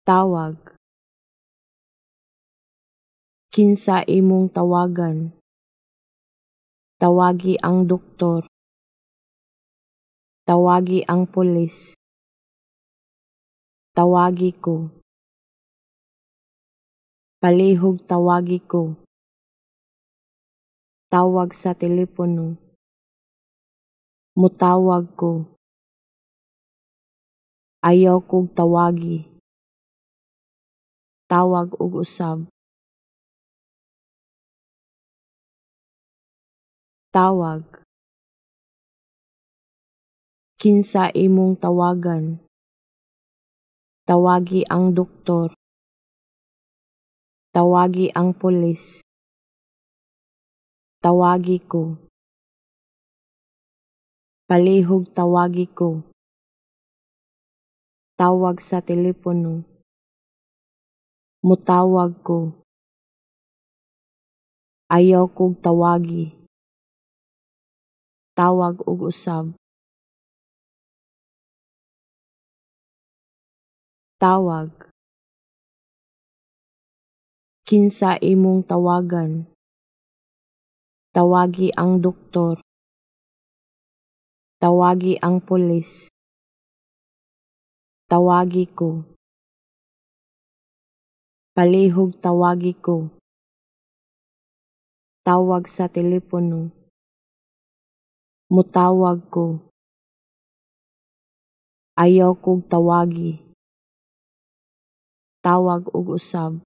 Tawag. Kinsa imong tawagan? Tawagi ang doktor. Tawagi ang pulis. Tawagi ko. Palihog tawagi ko. Tawag sa telepono. Mutawag ko. Ayaw kog tawagi. Tawag og usab. Tawag. Kinsa imong tawagan? Tawagi ang doktor. Tawagi ang pulis. Tawagi ko. Palihog tawagi ko. Tawag sa telepono. Mutawag ko. Ayaw kog tawagi. Tawag og usab. Tawag. Kinsa imong tawagan? Tawagi ang doktor. Tawagi ang pulis. Tawagi ko. Palihog tawagi ko. Tawag sa telepono. Mutawag ko. Ayaw kog tawagi. Tawag og usab.